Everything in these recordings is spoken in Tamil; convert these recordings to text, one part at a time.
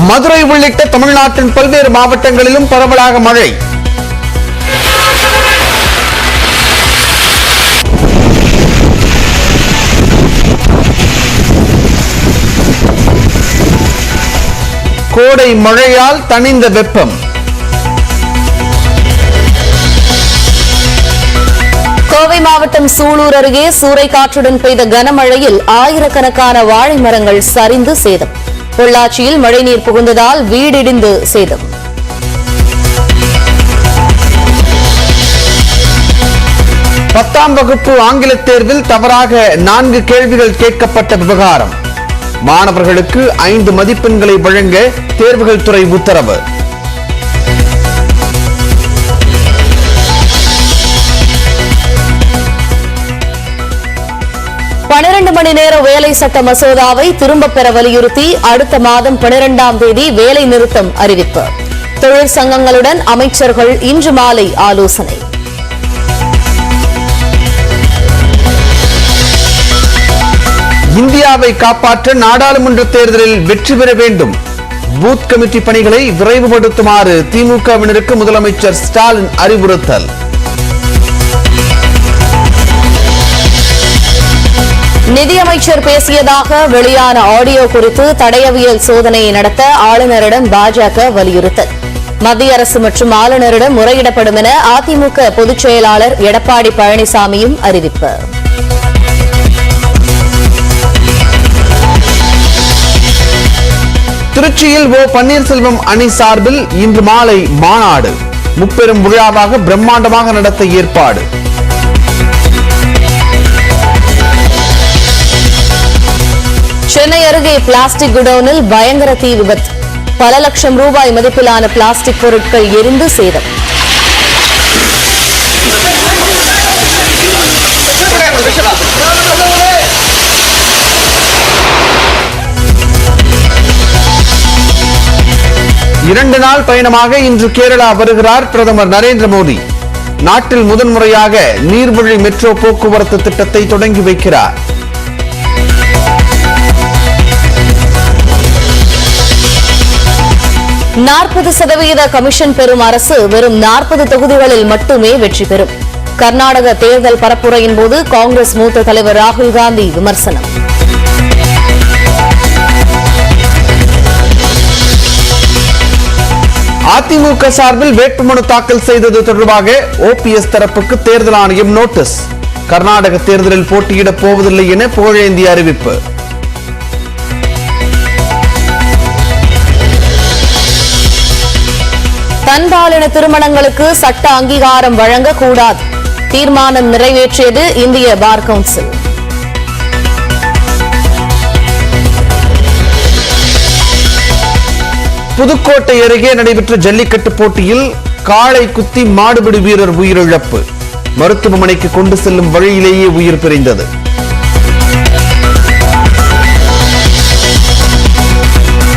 மதுரை உள்ளிட்ட தமிழ்நாட்டின் பல்வேறு மாவட்டங்களிலும் பரவலாக மழை. கோடை மழையால் தணிந்த வெப்பம். கோவை மாவட்டம் சூலூர் அருகே சூறைக்காற்றுடன் பெய்த கனமழையில் ஆயிரக்கணக்கான வாழை மரங்கள் சரிந்து சேதம். பொள்ளாச்சியில் மழைநீர் புகுந்ததால் வீடிடிந்து சேதம். பத்தாம் வகுப்பு ஆங்கில தேர்வில் தவறாக 4 கேள்விகள் கேட்கப்பட்ட விவகாரம். மாணவர்களுக்கு 5 மதிப்பெண்களை வழங்க தேர்வுகள் துறை உத்தரவு. பன்னிரண்டு மணி நேர வேலை சட்ட மசோதாவை திரும்பப் பெற வலியுறுத்தி அடுத்த மாதம் 12ஆம் தேதி வேலை நிறுத்தம் அறிவிப்பு. தொழிற்சங்கங்களுடன் அமைச்சர்கள் இன்று மாலை ஆலோசனை. இந்தியாவை காப்பாற்ற நாடாளுமன்ற தேர்தலில் வெற்றி பெற வேண்டும். பூத் கமிட்டி பணிகளை விரைவுபடுத்துமாறு திமுகவினருக்கு முதலமைச்சர் ஸ்டாலின் அறிவுறுத்தல். நிதியமைச்சர் பேசியதாக வெளியான ஆடியோ குறித்து தடயவியல் சோதனையை நடத்த ஆளுநரிடம் பாஜக வலியுறுத்தல். மத்திய அரசு மற்றும் ஆளுநரிடம் முறையிடப்படும் என அதிமுக பொதுச் செயலாளர் எடப்பாடி பழனிசாமியும் அறிவிப்பு. திருச்சியில் ஓ பன்னீர்செல்வம் அணி சார்பில் இன்று மாலை மாநாடு. முப்பெரும் விழாவாக பிரம்மாண்டமாக நடத்த ஏற்பாடு. சென்னை அருகே பிளாஸ்டிக் குடோனில் பயங்கர தீ விபத்து. பல லட்சம் ரூபாய் மதிப்பிலான பிளாஸ்டிக் பொருட்கள் எரிந்து சேதம். இரண்டு நாள் பயணமாக இன்று கேரளா வருகிறார் பிரதமர் நரேந்திர மோடி. நாட்டில் முதன்முறையாக நீர்வழி மெட்ரோ போக்குவரத்து திட்டத்தை தொடங்கி வைக்கிறார். %40 கமிஷன் பெறும் அரசு வெறும் 40 தொகுதிகளில் மட்டுமே வெற்றி பெறும். கர்நாடக தேர்தல் பரப்புரையின் போது காங்கிரஸ் மூத்த தலைவர் ராகுல் காந்தி விமர்சனம். அதிமுக சார்பில் வேட்புமனு தாக்கல் செய்தது தொடர்பாக ஓபிஎஸ் தரப்புக்கு தேர்தல் ஆணையம் நோட்டீஸ். கர்நாடக தேர்தலில் போட்டியிடப் போவதில்லை என புகழேந்தி அறிவிப்பு. தன்பாலின திருமணங்களுக்கு சட்ட அங்கீகாரம் வழங்கக்கூடாது. தீர்மானம் நிறைவேற்றியது இந்திய பார் கவுன்சில். புதுக்கோட்டை அருகே நடைபெற்ற ஜல்லிக்கட்டு போட்டியில் காளை குத்தி மாடுபிடி வீரர் உயிரிழப்பு. மருத்துவமனைக்கு கொண்டு செல்லும் வழியிலேயே உயிர் பிரிந்தது.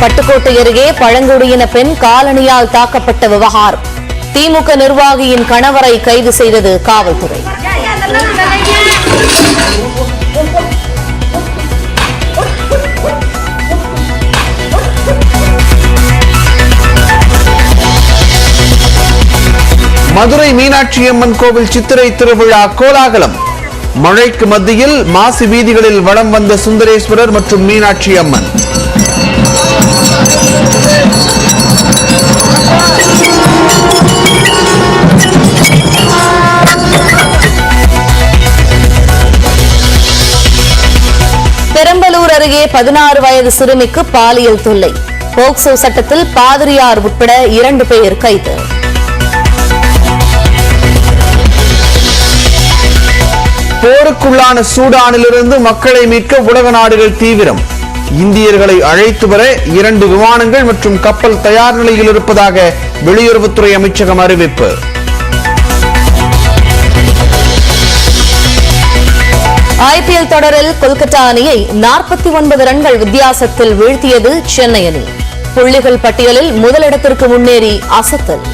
பட்டுக்கோட்டை அருகே பழங்குடியின பெண் காலணியால் தாக்கப்பட்ட விவகாரம். திமுக நிர்வாகியின் கணவரை கைது செய்தது காவல்துறை. மதுரை மீனாட்சி அம்மன் கோவில் சித்திரை திருவிழா கோலாகலம். மழைக்கு மத்தியில் மாசி வீதிகளில் வலம் வந்த சுந்தரேஸ்வரர் மற்றும் மீனாட்சி அம்மன். பெரம்பலூர் அருகே 16 வயது சிறுமிக்கு பாலியல் தொல்லை. போக்சோ சட்டத்தில் பாதிரியார் உட்பட 2 பேர் கைது. போருக்குள்ளான சூடானிலிருந்து மக்களை மீட்க உலக நாடுகள் தீவிரம். இந்தியர்களை அழைத்து வர 2 விமானங்கள் மற்றும் கப்பல் தயார் நிலையில் இருப்பதாக வெளியுறவுத்துறை அமைச்சகம் அறிவிப்பு. ஐபிஎல் தொடரில் கொல்கத்தா அணியை 49 ரன்கள் வித்தியாசத்தில் வீழ்த்தியது சென்னை அணி. புள்ளிகள் பட்டியலில் முதலிடத்திற்கு முன்னேறி அசத்தல்.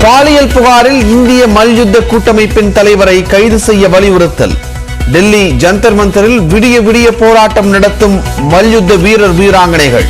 பாலியல் புகாரில் இந்திய மல்யுத்த கூட்டமைப்பின் தலைவரை கைது செய்ய வலியுறுத்தல். டெல்லி ஜந்தர் மந்தரில் விடிய விடிய போராட்டம் நடத்தும் மல்யுத்த வீரர் வீராங்கனைகள்.